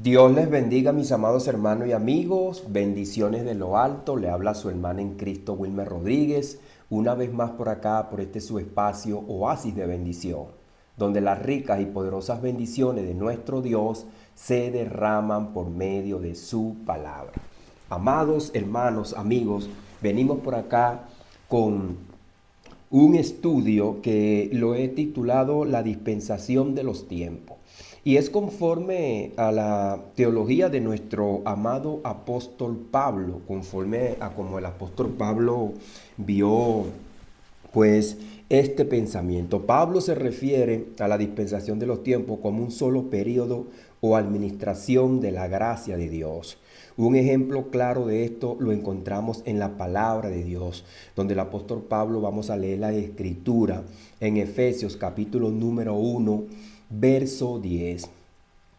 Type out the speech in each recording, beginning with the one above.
Dios les bendiga, mis amados hermanos y amigos. Bendiciones de lo alto. Le habla su hermana en Cristo, Wilmer Rodríguez. Una vez más por acá, por este su espacio, Oasis de Bendición, donde las ricas y poderosas bendiciones de nuestro Dios se derraman por medio de su palabra. Amados hermanos, amigos, venimos por acá con un estudio que lo he titulado La dispensación de los tiempos. Y es conforme a la teología de nuestro amado apóstol Pablo, conforme a como el apóstol Pablo vio pues este pensamiento. Pablo se refiere a la dispensación de los tiempos como un solo periodo o administración de la gracia de Dios. Un ejemplo claro de esto lo encontramos en la palabra de Dios, donde el apóstol Pablo, vamos a leer la escritura en Efesios capítulo número 1, verso 10.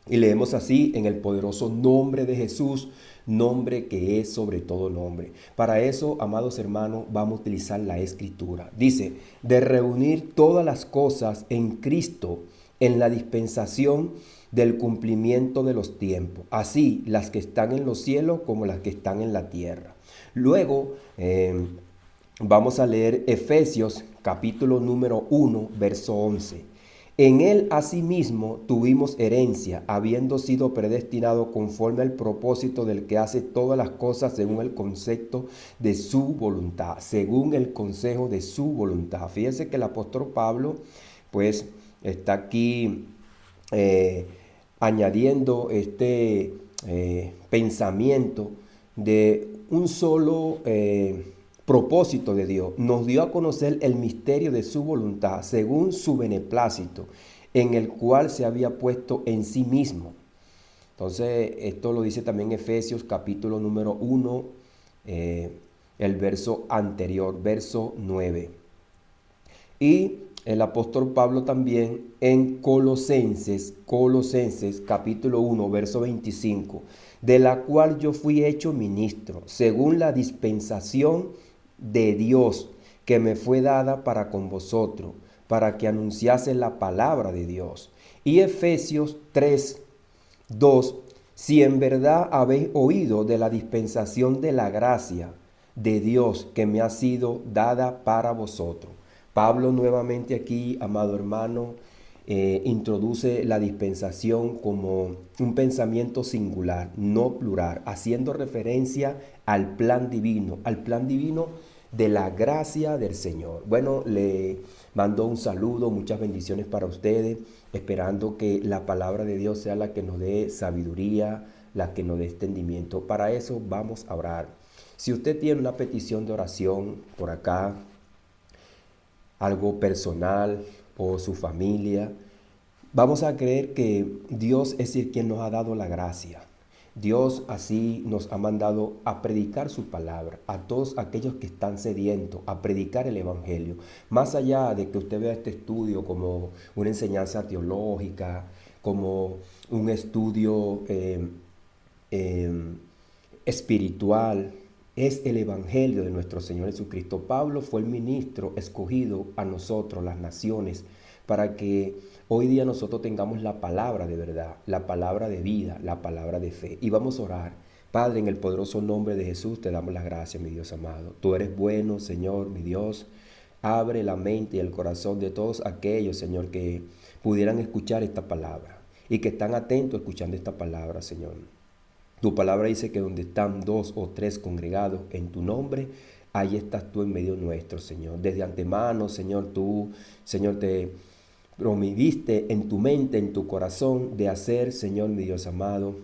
Y leemos así: en el poderoso nombre de Jesús, nombre que es sobre todo nombre. Para eso, amados hermanos, vamos a utilizar la escritura. Dice, de reunir todas las cosas en Cristo en la dispensación del cumplimiento de los tiempos, así las que están en los cielos como las que están en la tierra. Luego, vamos a leer Efesios capítulo número 1, verso 11. En él asimismo tuvimos herencia, habiendo sido predestinado conforme al propósito del que hace todas las cosas según el concepto de su voluntad, según el consejo de su voluntad. Fíjense que el apóstol Pablo pues está aquí eh, añadiendo este pensamiento de un solo propósito de Dios. Nos dio a conocer el misterio de su voluntad según su beneplácito, en el cual se había puesto en sí mismo. Entonces, esto lo dice también Efesios capítulo número 1, el verso anterior, verso 9. Y el apóstol Pablo también en Colosenses capítulo 1, verso 25, de la cual yo fui hecho ministro, según la dispensación de Dios que me fue dada para con vosotros, para que anunciase la palabra de Dios. Y Efesios 3, 2. Si en verdad habéis oído de la dispensación de la gracia de Dios que me ha sido dada para vosotros. Pablo nuevamente aquí, amado hermano, introduce la dispensación como un pensamiento singular, no plural, haciendo referencia al plan divino de la gracia del Señor. Bueno, le mando un saludo, muchas bendiciones para ustedes, esperando que la palabra de Dios sea la que nos dé sabiduría, la que nos dé entendimiento. Para eso vamos a orar. Si usted tiene una petición de oración por acá, algo personal o su familia, vamos a creer que Dios es el quien nos ha dado la gracia. Dios así nos ha mandado a predicar su palabra a todos aquellos que están sedientos, a predicar el Evangelio. Más allá de que usted vea este estudio como una enseñanza teológica, como un estudio eh, espiritual, es el Evangelio de nuestro Señor Jesucristo. Pablo fue el ministro escogido a nosotros, las naciones, para que hoy día nosotros tengamos la palabra de verdad, la palabra de vida, la palabra de fe. Y vamos a orar. Padre, en el poderoso nombre de Jesús te damos las gracias, mi Dios amado. Tú eres bueno, Señor, mi Dios. Abre la mente y el corazón de todos aquellos, Señor, que pudieran escuchar esta palabra y que están atentos escuchando esta palabra, Señor. Tu palabra dice que donde están dos o tres congregados en tu nombre, ahí estás tú en medio nuestro, Señor. Desde antemano, Señor, tú, Señor, te promoviste en tu mente, en tu corazón, de hacer, Señor, mi Dios amado,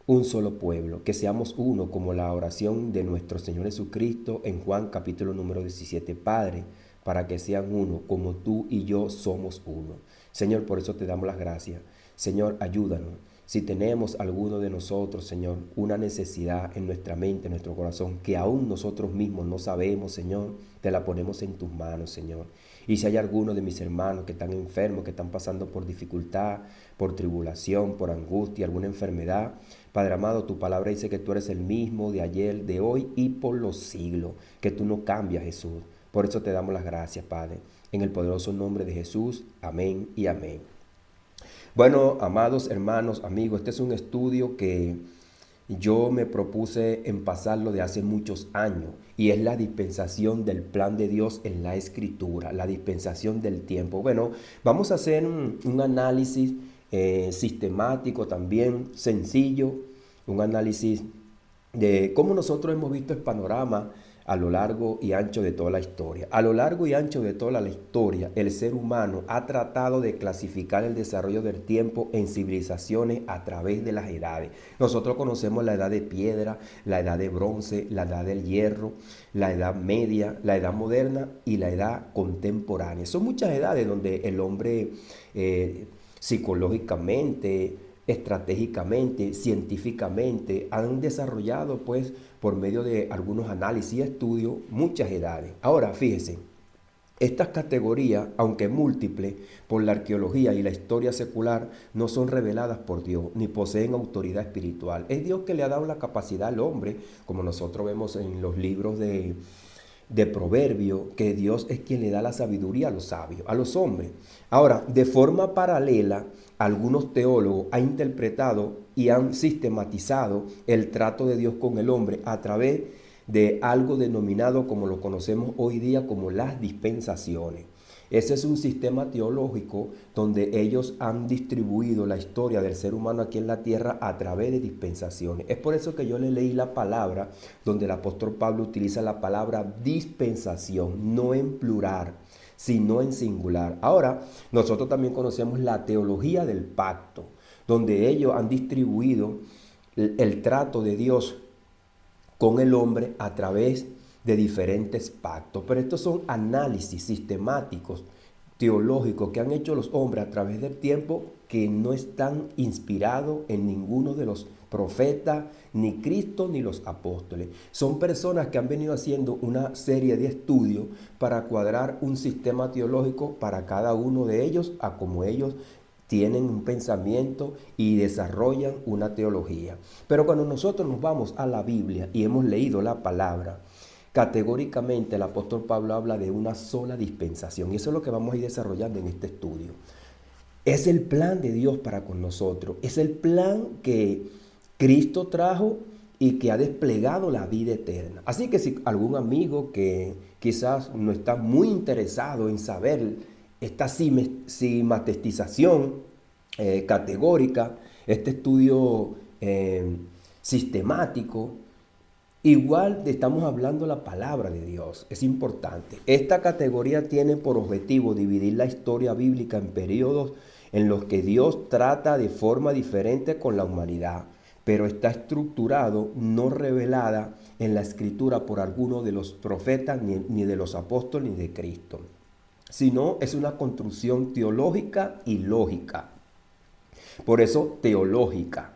un solo pueblo, que seamos uno, como la oración de nuestro Señor Jesucristo en Juan capítulo número 17. Padre, para que sean uno, como tú y yo somos uno. Señor, por eso te damos las gracias. Señor, ayúdanos. Si tenemos alguno de nosotros, Señor, una necesidad en nuestra mente, en nuestro corazón, que aún nosotros mismos no sabemos, Señor, te la ponemos en tus manos, Señor. Y si hay alguno de mis hermanos que están enfermos, que están pasando por dificultad, por tribulación, por angustia, alguna enfermedad, Padre amado, tu palabra dice que tú eres el mismo de ayer, de hoy y por los siglos, que tú no cambias, Jesús. Por eso te damos las gracias, Padre. En el poderoso nombre de Jesús, amén y amén. Bueno, amados hermanos, amigos, este es un estudio que yo me propuse en pasarlo de hace muchos años y es la dispensación del plan de Dios en la escritura, la dispensación del tiempo. Bueno, vamos a hacer un análisis sistemático también, sencillo, un análisis de cómo nosotros hemos visto el panorama a lo largo y ancho de toda la historia. A lo largo y ancho de toda la historia, el ser humano ha tratado de clasificar el desarrollo del tiempo en civilizaciones a través de las edades. Nosotros conocemos la edad de piedra, la edad de bronce, la edad del hierro, la edad media, la edad moderna y la edad contemporánea. Son muchas edades donde el hombre psicológicamente, estratégicamente, científicamente, han desarrollado pues por medio de algunos análisis y estudios muchas edades. Ahora, fíjese, estas categorías, aunque múltiples por la arqueología y la historia secular, no son reveladas por Dios, ni poseen autoridad espiritual. Es Dios que le ha dado la capacidad al hombre, como nosotros vemos en los libros de proverbio, que Dios es quien le da la sabiduría a los sabios, a los hombres. Ahora, de forma paralela, algunos teólogos han interpretado y han sistematizado el trato de Dios con el hombre a través de algo denominado, como lo conocemos hoy día, como las dispensaciones. Ese es un sistema teológico donde ellos han distribuido la historia del ser humano aquí en la tierra a través de dispensaciones. Es por eso que yo le leí la palabra donde el apóstol Pablo utiliza la palabra dispensación, no en plural, sino en singular. Ahora, nosotros también conocemos la teología del pacto, donde ellos han distribuido el trato de Dios con el hombre a través de diferentes pactos. Pero estos son análisis sistemáticos, teológicos que han hecho los hombres a través del tiempo que no están inspirados en ninguno de los profetas, ni Cristo, ni los apóstoles. Son personas que han venido haciendo una serie de estudios para cuadrar un sistema teológico para cada uno de ellos, a como ellos tienen un pensamiento y desarrollan una teología. Pero cuando nosotros nos vamos a la Biblia y hemos leído la palabra, categóricamente el apóstol Pablo habla de una sola dispensación. Y eso es lo que vamos a ir desarrollando en este estudio. Es el plan de Dios para con nosotros. Es el plan que Cristo trajo y que ha desplegado la vida eterna. Así que si algún amigo que quizás no está muy interesado en saber esta sistematización categórica, este estudio sistemático, igual estamos hablando la palabra de Dios, es importante. Esta categoría tiene por objetivo dividir la historia bíblica en periodos en los que Dios trata de forma diferente con la humanidad, pero está estructurado, no revelada en la escritura por alguno de los profetas, ni de los apóstoles, ni de Cristo, sino es una construcción teológica y lógica. Por eso, teológica.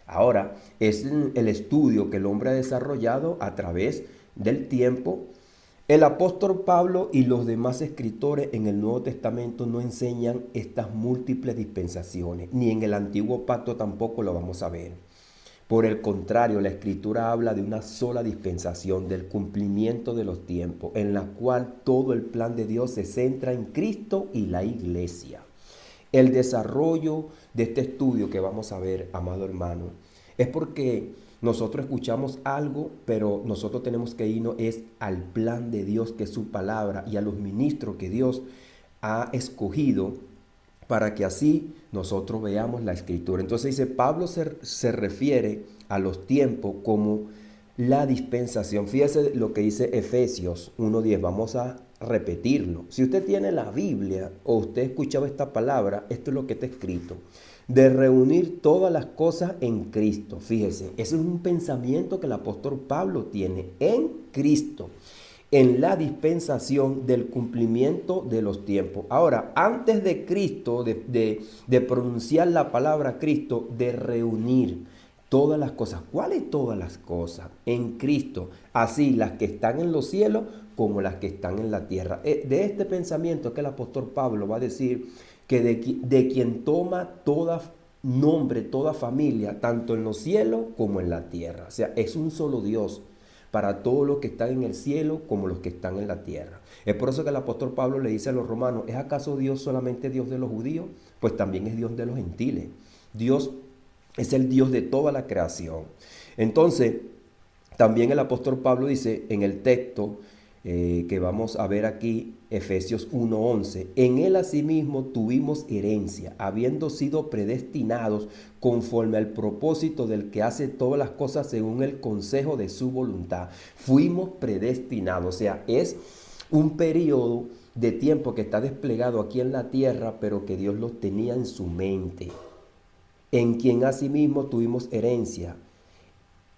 Ahora, es el estudio que el hombre ha desarrollado a través del tiempo. El apóstol Pablo y los demás escritores en el Nuevo Testamento no enseñan estas múltiples dispensaciones, ni en el Antiguo Pacto tampoco lo vamos a ver. Por el contrario, la Escritura habla de una sola dispensación, del cumplimiento de los tiempos, en la cual todo el plan de Dios se centra en Cristo y la Iglesia. El desarrollo de este estudio que vamos a ver, amado hermano, es porque nosotros escuchamos algo, pero nosotros tenemos que irnos es al plan de Dios, que es su palabra, y a los ministros que Dios ha escogido para que así nosotros veamos la escritura. Entonces dice, Pablo se refiere a los tiempos como la dispensación. Fíjese lo que dice Efesios 1:10. Vamos a repetirlo. Si usted tiene la Biblia o usted ha escuchado esta palabra, esto es lo que está escrito. De reunir todas las cosas en Cristo. Fíjese, ese es un pensamiento que el apóstol Pablo tiene en Cristo, en la dispensación del cumplimiento de los tiempos. Ahora, antes de Cristo, de pronunciar la palabra Cristo, de reunir todas las cosas. ¿Cuáles todas las cosas? En Cristo, así las que están en los cielos como las que están en la tierra. De este pensamiento que el apóstol Pablo va a decir que de quien toma toda nombre, toda familia, tanto en los cielos como en la tierra. O sea, es un solo Dios para todos los que están en el cielo como los que están en la tierra. Es por eso que el apóstol Pablo le dice a los romanos, ¿es acaso Dios solamente Dios de los judíos? Pues también es Dios de los gentiles. Dios es el Dios de toda la creación. Entonces, también el apóstol Pablo dice en el texto que vamos a ver aquí, Efesios 1:11, en él asimismo tuvimos herencia, habiendo sido predestinados conforme al propósito del que hace todas las cosas según el consejo de su voluntad. Fuimos predestinados, o sea, es un periodo de tiempo que está desplegado aquí en la tierra, pero que Dios lo tenía en su mente, en quien asimismo tuvimos herencia.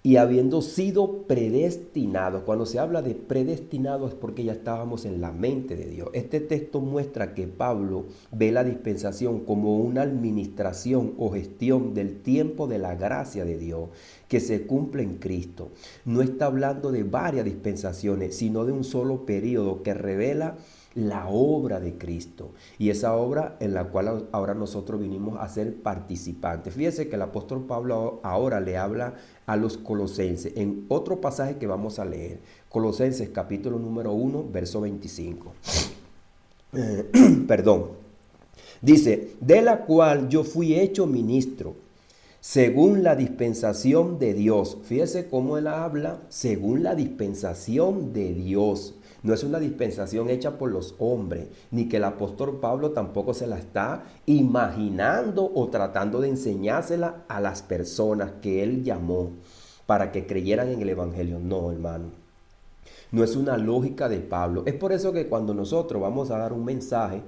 Y habiendo sido predestinados, cuando se habla de predestinado es porque ya estábamos en la mente de Dios. Este texto muestra que Pablo ve la dispensación como una administración o gestión del tiempo de la gracia de Dios que se cumple en Cristo. No está hablando de varias dispensaciones, sino de un solo periodo que revela la obra de Cristo, y esa obra en la cual ahora nosotros vinimos a ser participantes. Fíjense que el apóstol Pablo ahora le habla a los colosenses en otro pasaje que vamos a leer, Colosenses capítulo número 1, verso 25. Perdón. Dice, de la cual yo fui hecho ministro, según la dispensación de Dios. Fíjese cómo él habla, según la dispensación de Dios. No es una dispensación hecha por los hombres, ni que el apóstol Pablo tampoco se la está imaginando o tratando de enseñársela a las personas que él llamó para que creyeran en el evangelio. No, hermano. No es una lógica de Pablo. Es por eso que cuando nosotros vamos a dar un mensaje,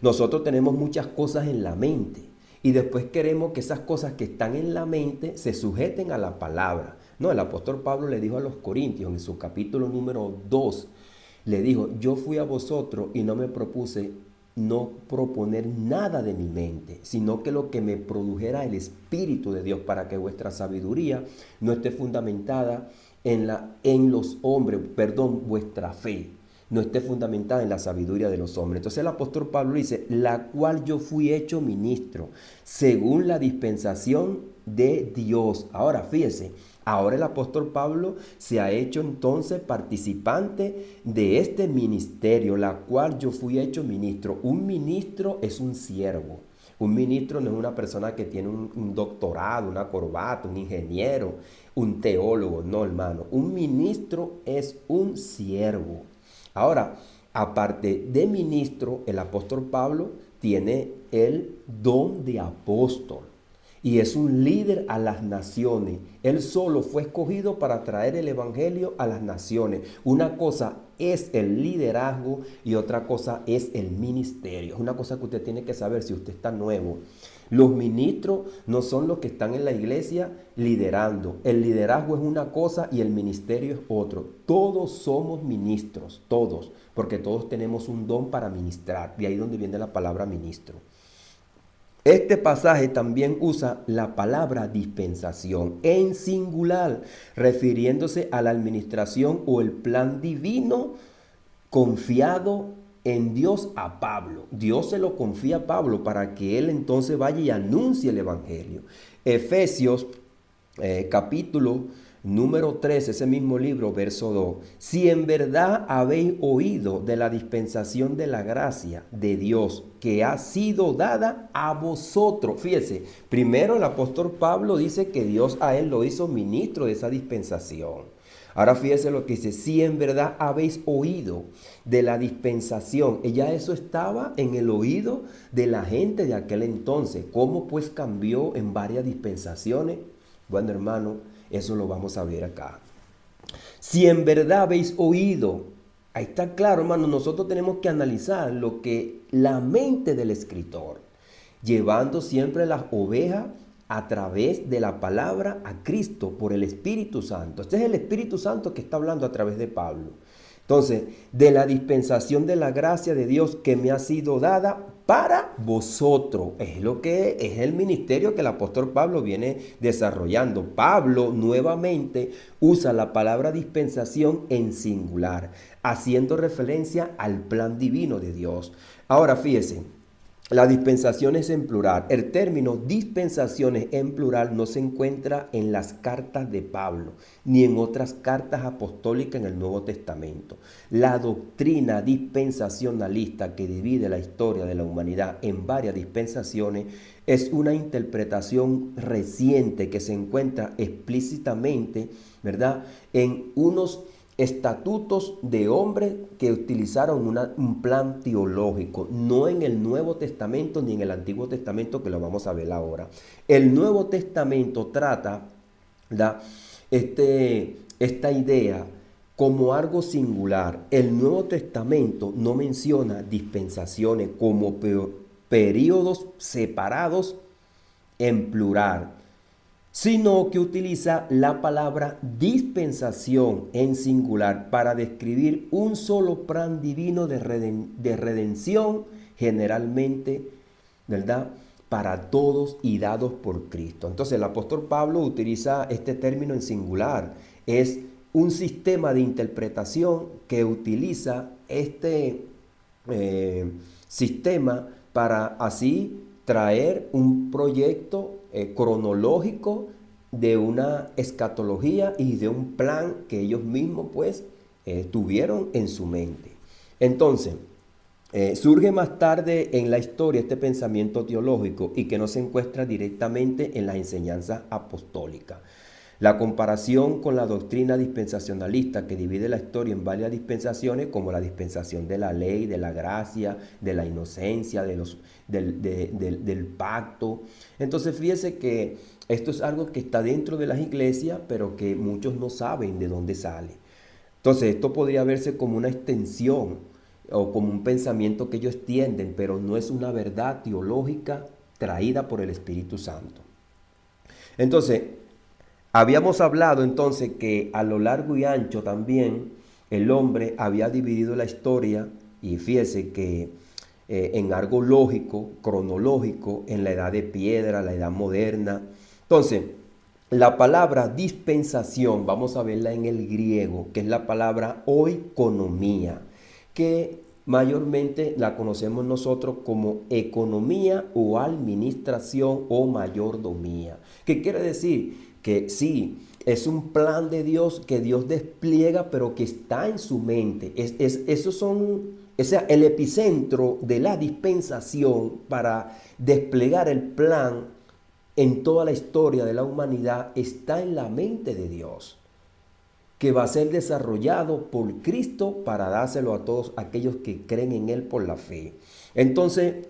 nosotros tenemos muchas cosas en la mente y después queremos que esas cosas que están en la mente se sujeten a la palabra. No, el apóstol Pablo le dijo a los Corintios en su capítulo número 2, le dijo, yo fui a vosotros y no me propuse no proponer nada de mi mente, sino que lo que me produjera el Espíritu de Dios para que vuestra sabiduría no esté fundamentada en los hombres, vuestra fe no esté fundamentada en la sabiduría de los hombres. Entonces el apóstol Pablo dice, la cual yo fui hecho ministro, según la dispensación de Dios. Ahora, fíjese, ahora el apóstol Pablo se ha hecho entonces participante de este ministerio, la cual yo fui hecho ministro. Un ministro es un siervo. Un ministro no es una persona que tiene un doctorado, una corbata, un ingeniero, un teólogo. No, hermano. Un ministro es un siervo. Ahora, aparte de ministro, el apóstol Pablo tiene el don de apóstol y es un líder a las naciones. Él solo fue escogido para traer el evangelio a las naciones. Una cosa es el liderazgo y otra cosa es el ministerio. Es una cosa que usted tiene que saber si usted está nuevo. Los ministros no son los que están en la iglesia liderando. El liderazgo es una cosa y el ministerio es otro. Todos somos ministros, todos, porque todos tenemos un don para ministrar. De ahí donde viene la palabra ministro. Este pasaje también usa la palabra dispensación en singular, refiriéndose a la administración o el plan divino confiado en Dios a Pablo. Dios se lo confía a Pablo para que él entonces vaya y anuncie el evangelio. Efesios capítulo número 3, ese mismo libro, verso 2. Si en verdad habéis oído de la dispensación de la gracia de Dios que ha sido dada a vosotros. Fíjese, primero el apóstol Pablo dice que Dios a él lo hizo ministro de esa dispensación. Ahora fíjese lo que dice, si en verdad habéis oído de la dispensación. Ya eso estaba en el oído de la gente de aquel entonces. ¿Cómo pues cambió en varias dispensaciones? Bueno, hermano, eso lo vamos a ver acá. Si en verdad habéis oído, ahí está claro, hermano, nosotros tenemos que analizar lo que la mente del escritor, llevando siempre las ovejas a través de la palabra a Cristo por el Espíritu Santo. Este es el Espíritu Santo que está hablando a través de Pablo. Entonces, de la dispensación de la gracia de Dios que me ha sido dada para vosotros. Es lo que es el ministerio que el apóstol Pablo viene desarrollando. Pablo nuevamente usa la palabra dispensación en singular, haciendo referencia al plan divino de Dios. Ahora, fíjese. La dispensación es en plural. El término dispensaciones en plural no se encuentra en las cartas de Pablo, ni en otras cartas apostólicas en el Nuevo Testamento. La doctrina dispensacionalista que divide la historia de la humanidad en varias dispensaciones es una interpretación reciente que se encuentra explícitamente, ¿verdad?, en unos estatutos de hombres que utilizaron un plan teológico, no en el Nuevo Testamento ni en el Antiguo Testamento, que lo vamos a ver ahora. El Nuevo Testamento trata esta idea como algo singular. El Nuevo Testamento no menciona dispensaciones como periodos separados en plural, sino que utiliza la palabra dispensación en singular para describir un solo plan divino de redención, generalmente, ¿verdad?, para todos y dados por Cristo. Entonces el apóstol Pablo utiliza este término en singular. Es un sistema de interpretación que utiliza este sistema para así traer un proyecto cronológico de una escatología y de un plan que ellos mismos pues tuvieron en su mente. Entonces, surge más tarde en la historia este pensamiento teológico y que no se encuentra directamente en las enseñanzas apostólicas. La comparación con la doctrina dispensacionalista que divide la historia en varias dispensaciones, como la dispensación de la ley, de la gracia, de la inocencia, del pacto. Entonces fíjese que esto es algo que está dentro de las iglesias, pero que muchos no saben de dónde sale. Entonces esto podría verse como una extensión o como un pensamiento que ellos tienden, pero no es una verdad teológica traída por el Espíritu Santo. Entonces, habíamos hablado entonces que a lo largo y ancho también el hombre había dividido la historia, y fíjese que en algo lógico, cronológico, en la edad de piedra, la edad moderna. Entonces, la palabra dispensación, vamos a verla en el griego, que es la palabra oikonomía, que mayormente la conocemos nosotros como economía o administración o mayordomía. ¿Qué quiere decir? Que sí, es un plan de Dios que Dios despliega, pero que está en su mente. Esos son, o sea, el epicentro de la dispensación para desplegar el plan en toda la historia de la humanidad está en la mente de Dios, que va a ser desarrollado por Cristo para dárselo a todos aquellos que creen en Él por la fe. Entonces,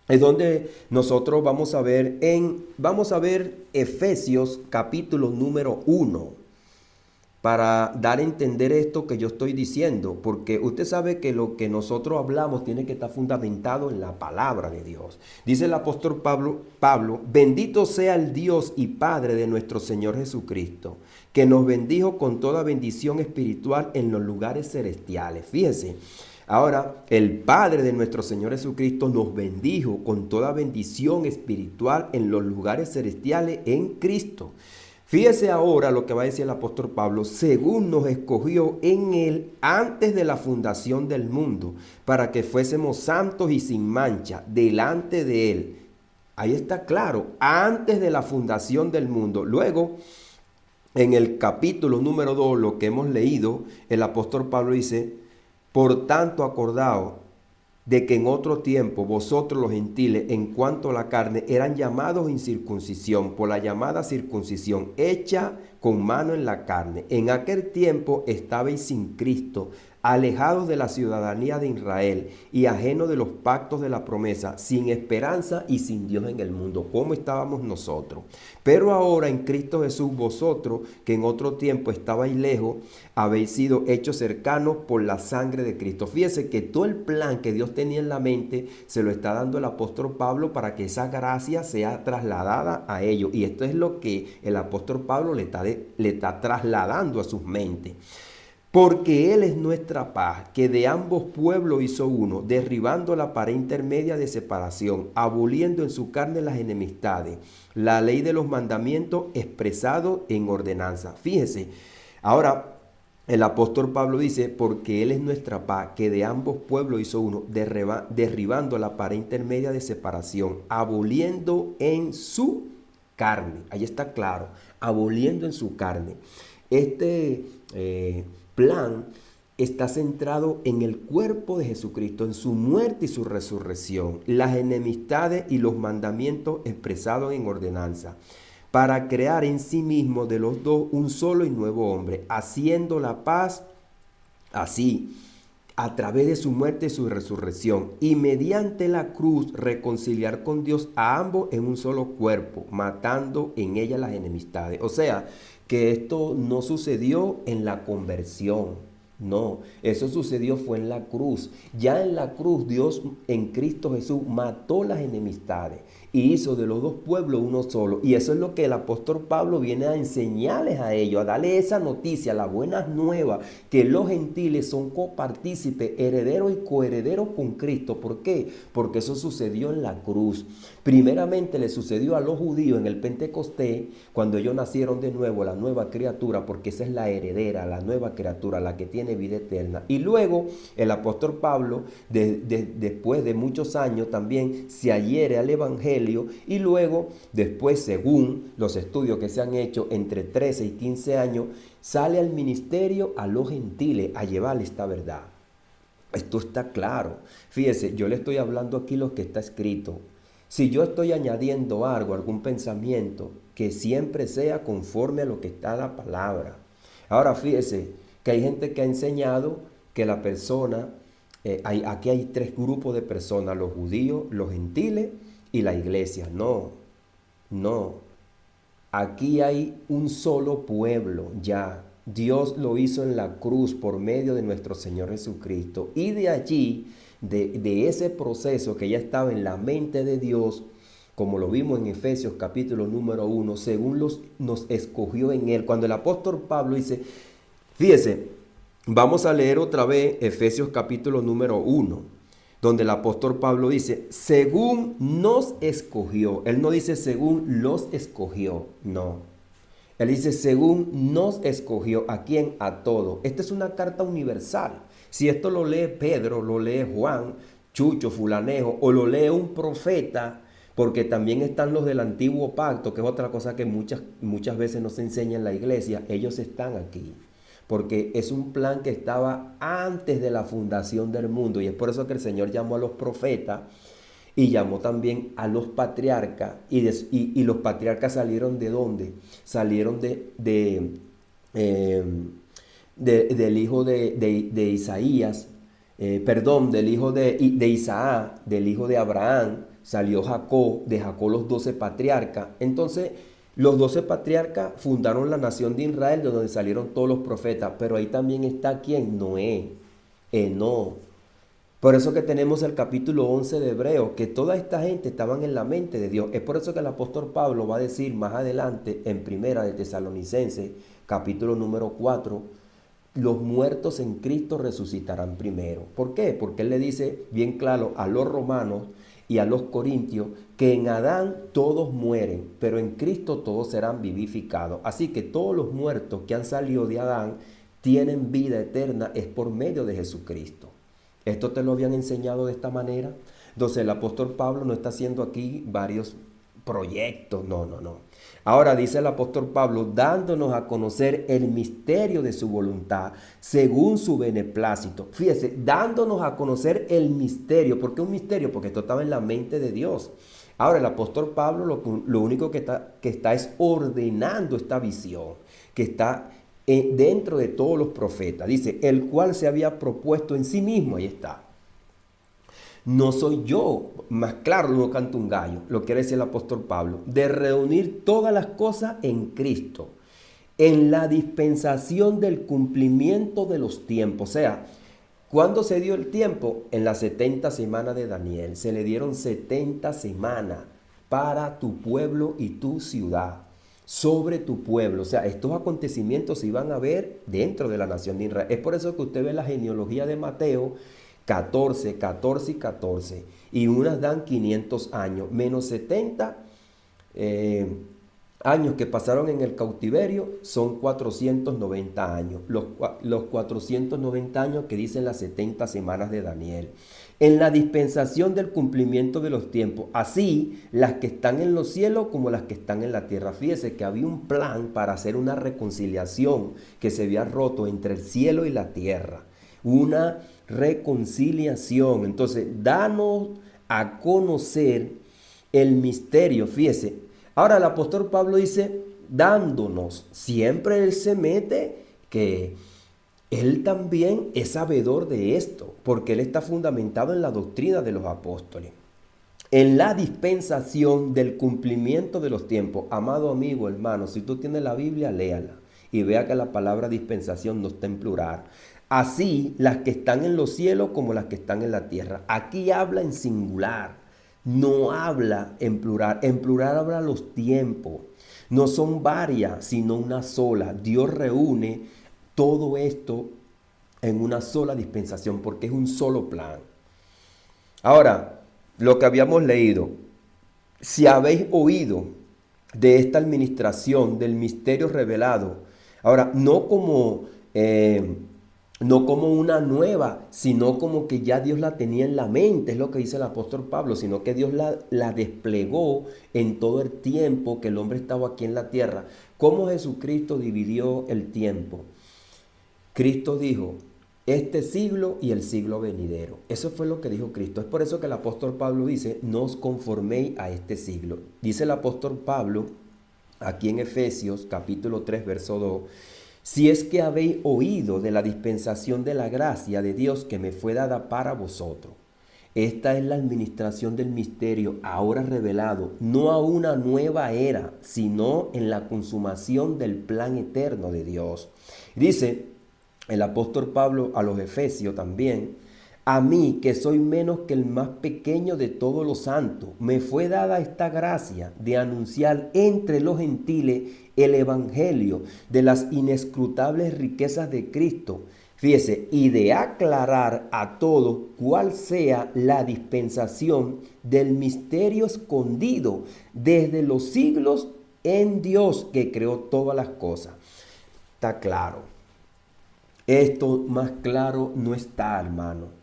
es donde nosotros vamos a ver Efesios capítulo número 1 para dar a entender esto que yo estoy diciendo, porque usted sabe que lo que nosotros hablamos tiene que estar fundamentado en la palabra de Dios. Dice el apóstol Pablo, bendito sea el Dios y Padre de nuestro Señor Jesucristo, que nos bendijo con toda bendición espiritual en los lugares celestiales. Fíjese, ahora el Padre de nuestro Señor Jesucristo nos bendijo con toda bendición espiritual en los lugares celestiales en Cristo. Fíjese ahora lo que va a decir el apóstol Pablo, según nos escogió en Él antes de la fundación del mundo, para que fuésemos santos y sin mancha delante de Él. Ahí está claro, antes de la fundación del mundo. Luego, en el capítulo número 2, lo que hemos leído, el apóstol Pablo dice, por tanto acordaos de que en otro tiempo vosotros los gentiles en cuanto a la carne eran llamados incircuncisión por la llamada circuncisión hecha con mano en la carne. En aquel tiempo estabais sin Cristo, alejados de la ciudadanía de Israel y ajenos de los pactos de la promesa, sin esperanza y sin Dios en el mundo. ¿Cómo estábamos nosotros? Pero ahora en Cristo Jesús vosotros, que en otro tiempo estabais lejos, habéis sido hechos cercanos por la sangre de Cristo. Fíjese que todo el plan que Dios tenía en la mente se lo está dando el apóstol Pablo para que esa gracia sea trasladada a ellos. Y esto es lo que el apóstol Pablo le está trasladando a sus mentes. Porque Él es nuestra paz, que de ambos pueblos hizo uno, derribando la pared intermedia de separación, aboliendo en su carne las enemistades, la ley de los mandamientos expresado en ordenanza. Fíjese, ahora el apóstol Pablo dice, porque Él es nuestra paz, que de ambos pueblos hizo uno, derribando la pared intermedia de separación, aboliendo en su carne. Ahí está claro, aboliendo en su carne. Este plan está centrado en el cuerpo de Jesucristo, en su muerte y su resurrección, las enemistades y los mandamientos expresados en ordenanza, para crear en sí mismo de los dos un solo y nuevo hombre, haciendo la paz así, a través de su muerte y su resurrección, y mediante la cruz reconciliar con Dios a ambos en un solo cuerpo, matando en ella las enemistades. O sea, que esto no sucedió en la conversión. No, eso sucedió fue en la cruz. Ya en la cruz Dios en Cristo Jesús mató las enemistades y hizo de los dos pueblos uno solo. Y eso es lo que el apóstol Pablo viene a enseñarles a ellos, a darle esa noticia, la buena nueva, que los gentiles son copartícipes, herederos y coherederos con Cristo. ¿Por qué? Porque eso sucedió en la cruz. Primeramente le sucedió a los judíos en el Pentecostés, cuando ellos nacieron de nuevo, la nueva criatura, porque esa es la heredera, la nueva criatura, la que tiene vida eterna. Y luego el apóstol Pablo, después de muchos años, también se adhiere al Evangelio y luego, después, según los estudios que se han hecho, entre 13 y 15 años, sale al ministerio a los gentiles a llevarle esta verdad. Esto está claro. Fíjese, yo le estoy hablando aquí lo que está escrito. Si yo estoy añadiendo algo, algún pensamiento, que siempre sea conforme a lo que está en la palabra. Ahora fíjese que hay gente que ha enseñado que la persona, aquí hay tres grupos de personas, los judíos, los gentiles y la iglesia. No, no. Aquí hay un solo pueblo ya. Dios lo hizo en la cruz por medio de nuestro Señor Jesucristo. Y de allí, de ese proceso que ya estaba en la mente de Dios, como lo vimos en Efesios capítulo número 1, según nos escogió en Él. Cuando el apóstol Pablo dice, fíjese, vamos a leer otra vez Efesios capítulo número 1, donde el apóstol Pablo dice, según nos escogió. Él no dice según los escogió, no. Él dice según nos escogió. ¿A quién? A todos. Esta es una carta universal. Si esto lo lee Pedro, lo lee Juan, Chucho, Fulanejo, o lo lee un profeta, porque también están los del antiguo pacto, que es otra cosa que muchas veces no se enseña en la iglesia. Ellos están aquí porque es un plan que estaba antes de la fundación del mundo, y es por eso que el Señor llamó a los profetas y llamó también a los patriarcas, y los patriarcas salieron ¿de dónde? Salieron eh, del hijo de Isaías, del hijo de Isaac, del hijo de Abraham, salió Jacob, de Jacob los 12 patriarcas. Entonces, los 12 patriarcas fundaron la nación de Israel, de donde salieron todos los profetas, pero ahí también está ¿quién? Noé, Enoc. Por eso que tenemos el capítulo 11 de Hebreos, que toda esta gente estaban en la mente de Dios. Es por eso que el apóstol Pablo va a decir más adelante en Primera de Tesalonicenses, capítulo número 4, los muertos en Cristo resucitarán primero. ¿Por qué? Porque él le dice bien claro a los romanos y a los corintios que en Adán todos mueren, pero en Cristo todos serán vivificados. Así que todos los muertos que han salido de Adán tienen vida eterna, es por medio de Jesucristo. ¿Esto te lo habían enseñado de esta manera? Entonces el apóstol Pablo no está haciendo aquí varios proyectos, no, no, no. Ahora dice el apóstol Pablo, dándonos a conocer el misterio de su voluntad, según su beneplácito. Fíjese, dándonos a conocer el misterio. ¿Por qué un misterio? Porque esto estaba en la mente de Dios. Ahora el apóstol Pablo lo único que está es ordenando esta visión, que está dentro de todos los profetas. Dice, el cual se había propuesto en sí mismo, ahí está. No soy yo, más claro, no canto un gallo, lo quiere decir el apóstol Pablo, de reunir todas las cosas en Cristo, en la dispensación del cumplimiento de los tiempos. O sea, ¿cuándo se dio el tiempo? En las 70 semanas de Daniel. Se le dieron 70 semanas para tu pueblo y tu ciudad, sobre tu pueblo. O sea, estos acontecimientos se iban a ver dentro de la nación de Israel. Es por eso que usted ve la genealogía de Mateo 14, 14 y 14. Y unas dan 500 años, menos 70. años que pasaron en el cautiverio son 490 años, los 490 años que dicen las 70 semanas de Daniel. En la dispensación del cumplimiento de los tiempos, así las que están en los cielos como las que están en la tierra. Fíjese que había un plan para hacer una reconciliación que se había roto entre el cielo y la tierra. Una reconciliación. Entonces, danos a conocer el misterio, fíjese. Ahora el apóstol Pablo dice, dándonos, siempre él se mete que él también es sabedor de esto, porque él está fundamentado en la doctrina de los apóstoles. En la dispensación del cumplimiento de los tiempos. Amado amigo, hermano, si tú tienes la Biblia, léala y vea que la palabra dispensación no está en plural. Así las que están en los cielos como las que están en la tierra. Aquí habla en singular, no habla en plural. En plural habla los tiempos. No son varias, sino una sola. Dios reúne todo esto en una sola dispensación porque es un solo plan. Ahora, lo que habíamos leído, si habéis oído de esta administración del misterio revelado, ahora no como una nueva, sino como que ya Dios la tenía en la mente, es lo que dice el apóstol Pablo, sino que Dios la desplegó en todo el tiempo que el hombre estaba aquí en la tierra. ¿Cómo Jesucristo dividió el tiempo? Cristo dijo, este siglo y el siglo venidero. Eso fue lo que dijo Cristo. Es por eso que el apóstol Pablo dice, no os conforméis a este siglo. Dice el apóstol Pablo, aquí en Efesios capítulo 3, verso 2, si es que habéis oído de la dispensación de la gracia de Dios que me fue dada para vosotros. Esta es la administración del misterio ahora revelado, no a una nueva era, sino en la consumación del plan eterno de Dios. Dice el apóstol Pablo a los Efesios también, a mí que soy menos que el más pequeño de todos los santos, me fue dada esta gracia de anunciar entre los gentiles el evangelio de las inescrutables riquezas de Cristo. Fíjese, y de aclarar a todos cuál sea la dispensación del misterio escondido desde los siglos en Dios que creó todas las cosas. Está claro. Esto más claro no está, hermano.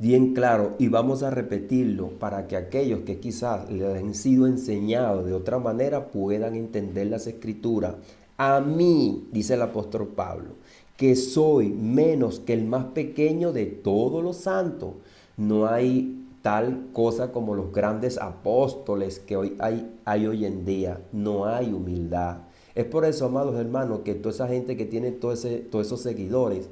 Bien claro, y vamos a repetirlo para que aquellos que quizás les han sido enseñados de otra manera puedan entender las escrituras. A mí, dice el apóstol Pablo, que soy menos que el más pequeño de todos los santos. No hay tal cosa como los grandes apóstoles que hoy hay hoy en día. No hay humildad. Es por eso, amados hermanos, que toda esa gente que tiene todos esos seguidores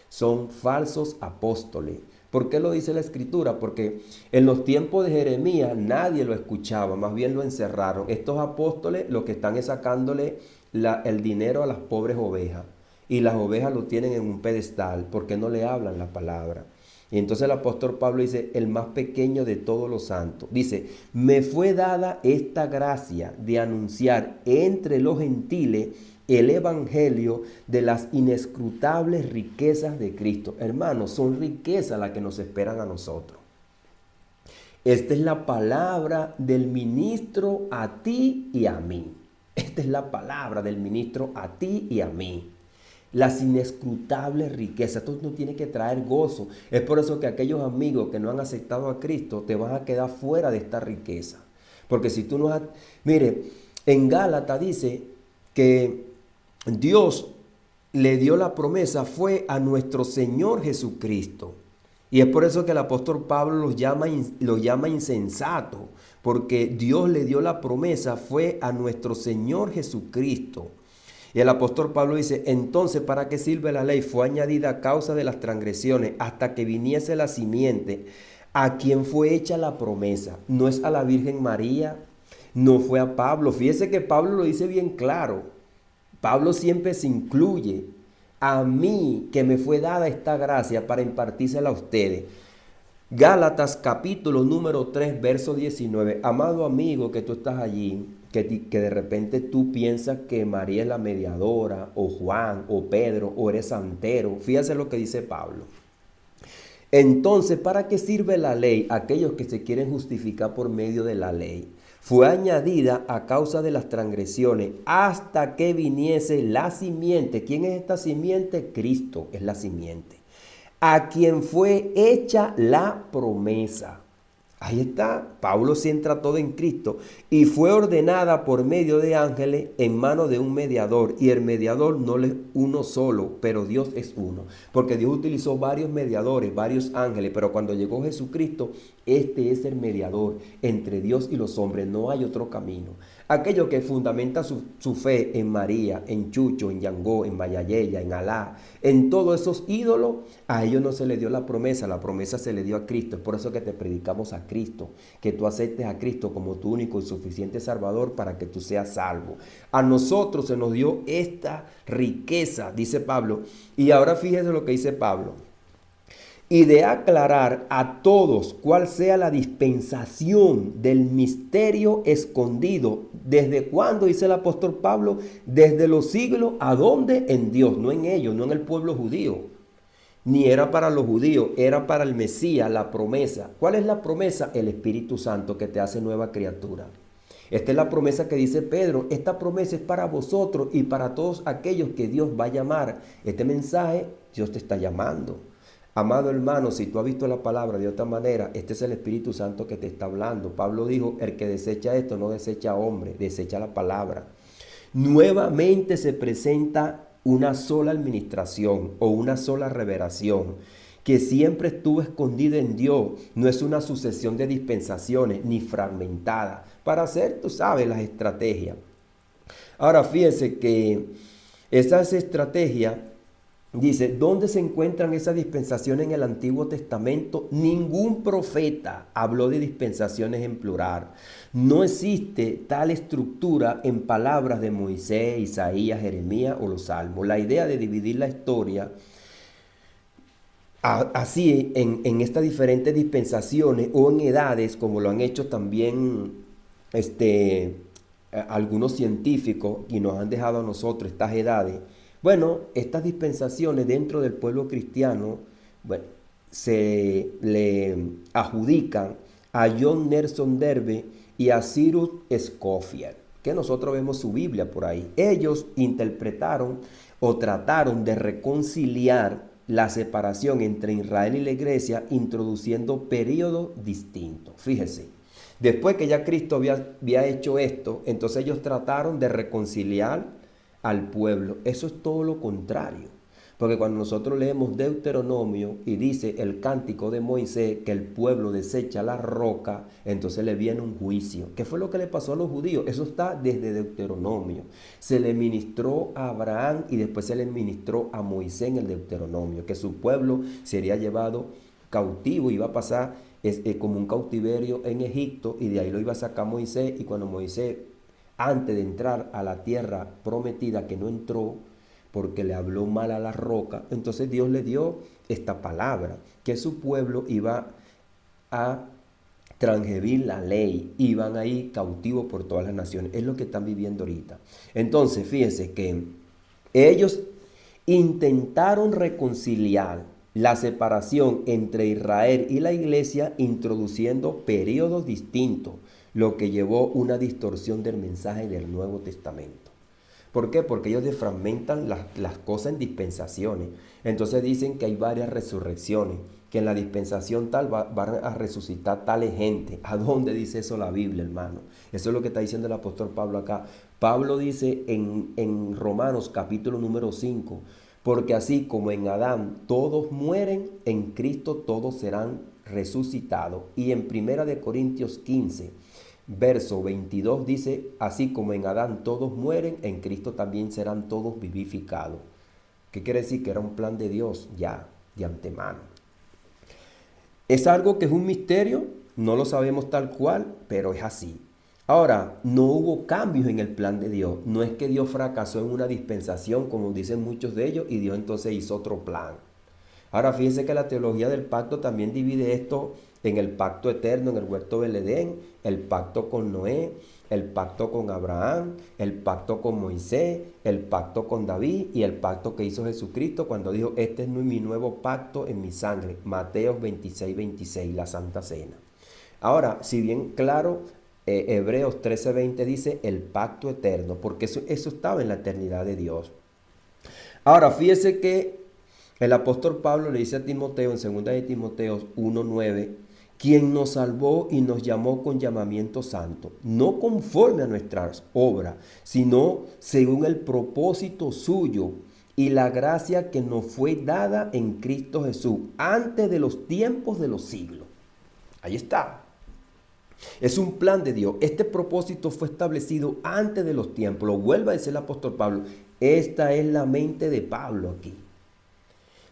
son falsos apóstoles. ¿Por qué lo dice la escritura? Porque en los tiempos de Jeremías nadie lo escuchaba, más bien lo encerraron. Estos apóstoles lo que están es sacándole el dinero a las pobres ovejas. Y las ovejas lo tienen en un pedestal porque no le hablan la palabra. Y entonces el apóstol Pablo dice, el más pequeño de todos los santos. Dice, me fue dada esta gracia de anunciar entre los gentiles el evangelio de las inescrutables riquezas de Cristo. Hermanos, son riquezas las que nos esperan a nosotros. Esta es la palabra del ministro a ti y a mí. Esta es la palabra del ministro a ti y a mí. Las inescrutables riquezas. Esto nos tiene que traer gozo. Es por eso que aquellos amigos que no han aceptado a Cristo te van a quedar fuera de esta riqueza. Porque si tú no has... Mire, en Gálatas dice que Dios le dio la promesa fue a nuestro Señor Jesucristo. Y es por eso que el apóstol Pablo los llama insensatos. Porque Dios le dio la promesa fue a nuestro Señor Jesucristo. Y el apóstol Pablo dice, entonces, ¿para qué sirve la ley? Fue añadida a causa de las transgresiones hasta que viniese la simiente a quien fue hecha la promesa. No es a la Virgen María, no fue a Pablo. Fíjese que Pablo lo dice bien claro. Pablo siempre se incluye. A mí que me fue dada esta gracia para impartírsela a ustedes. Gálatas capítulo número 3, verso 19. Amado amigo que tú estás allí, que de repente tú piensas que María es la mediadora, o Juan, o Pedro, o eres santero. Fíjate lo que dice Pablo. Entonces, ¿para qué sirve la ley? Aquellos que se quieren justificar por medio de la ley. fue añadida a causa de las transgresiones hasta que viniese la simiente. ¿Quién es esta simiente? Cristo es la simiente, a quien fue hecha la promesa. Ahí está, Pablo centra todo en Cristo y fue ordenada por medio de ángeles en mano de un mediador, y el mediador no es uno solo, pero Dios es uno, porque Dios utilizó varios mediadores, varios ángeles, pero cuando llegó Jesucristo, este es el mediador entre Dios y los hombres, no hay otro camino. Aquello que fundamenta su fe en María, en Chucho, en Yangó, en Mayayeya, en Alá, en todos esos ídolos, a ellos no se les dio la promesa se le dio a Cristo. Es por eso que te predicamos a Cristo, que tú aceptes a Cristo como tu único y suficiente Salvador para que tú seas salvo. A nosotros se nos dio esta riqueza, dice Pablo. Y ahora fíjese lo que dice Pablo. Y de aclarar a todos cuál sea la dispensación del misterio escondido. ¿Desde cuándo? Dice el apóstol Pablo, desde los siglos. ¿A dónde? En Dios, no en ellos, no en el pueblo judío. Ni era para los judíos, era para el Mesías, la promesa. ¿Cuál es la promesa? El Espíritu Santo que te hace nueva criatura. Esta es la promesa que dice Pedro. Esta promesa es para vosotros y para todos aquellos que Dios va a llamar. Este mensaje Dios te está llamando. Amado hermano, si tú has visto la palabra de otra manera, este es el Espíritu Santo que te está hablando. Pablo dijo, el que desecha esto no desecha a hombre, desecha la palabra. Nuevamente se presenta una sola administración o una sola revelación que siempre estuvo escondida en Dios. No es una sucesión de dispensaciones ni fragmentada para hacer, tú sabes, las estrategias. Ahora fíjense que esas estrategias, dice, ¿dónde se encuentran esas dispensaciones en el Antiguo Testamento? Ningún profeta habló de dispensaciones en plural. No existe tal estructura en palabras de Moisés, Isaías, Jeremías o los Salmos. La idea de dividir la historia así en estas diferentes dispensaciones o en edades, como lo han hecho también algunos científicos y nos han dejado a nosotros estas edades. Bueno, estas dispensaciones dentro del pueblo cristiano, bueno, se le adjudican a John Nelson Darby y a Cyrus Scofield, que nosotros vemos su Biblia por ahí. Ellos interpretaron o trataron de reconciliar la separación entre Israel y la iglesia introduciendo periodos distintos. Fíjese, después que ya Cristo había hecho esto, entonces ellos trataron de reconciliar al pueblo. Eso es todo lo contrario. Porque cuando nosotros leemos Deuteronomio y dice el cántico de Moisés que el pueblo desecha la roca, entonces le viene un juicio. ¿Qué fue lo que le pasó a los judíos? Eso está desde Deuteronomio. Se le ministró a Abraham y después se le ministró a Moisés en el Deuteronomio, que su pueblo sería llevado cautivo, iba a pasar como un cautiverio en Egipto, y de ahí lo iba a sacar Moisés. Y cuando Moisés, antes de entrar a la tierra prometida, que no entró porque le habló mal a la roca, entonces Dios le dio esta palabra, que su pueblo iba a transgredir la ley, iban ahí cautivos por todas las naciones. Es lo que están viviendo ahorita. Entonces, fíjense que ellos intentaron reconciliar la separación entre Israel y la iglesia introduciendo periodos distintos, lo que llevó una distorsión del mensaje del Nuevo Testamento. ¿Por qué? Porque ellos desfragmentan las cosas en dispensaciones. Entonces dicen que hay varias resurrecciones, que en la dispensación tal van a resucitar tales gente. ¿A dónde dice eso la Biblia, hermano? Eso es lo que está diciendo el apóstol Pablo acá. Pablo dice en Romanos capítulo número 5, porque así como en Adán todos mueren, en Cristo todos serán resucitados. Y en Primera de Corintios 15, verso 22 dice, así como en Adán todos mueren, en Cristo también serán todos vivificados. ¿Qué quiere decir? Que era un plan de Dios ya, de antemano. ¿Es algo que es un misterio? No lo sabemos tal cual, pero es así. Ahora, no hubo cambios en el plan de Dios. No es que Dios fracasó en una dispensación, como dicen muchos de ellos, y Dios entonces hizo otro plan. Ahora, fíjense que la teología del pacto también divide esto en el pacto eterno en el huerto del Edén, el pacto con Noé, el pacto con Abraham, el pacto con Moisés, el pacto con David y el pacto que hizo Jesucristo cuando dijo, este es mi nuevo pacto en mi sangre. Mateo 26, 26, la Santa Cena. Ahora, si bien claro, Hebreos 13:20 dice el pacto eterno, porque eso estaba en la eternidad de Dios. Ahora, fíjese que el apóstol Pablo le dice a Timoteo en 2 de Timoteo 1:9, quien nos salvó y nos llamó con llamamiento santo, no conforme a nuestras obras, sino según el propósito suyo y la gracia que nos fue dada en Cristo Jesús antes de los tiempos de los siglos. Ahí está. Es un plan de Dios. Este propósito fue establecido antes de los tiempos. Lo vuelve a decir el apóstol Pablo. Esta es la mente de Pablo aquí.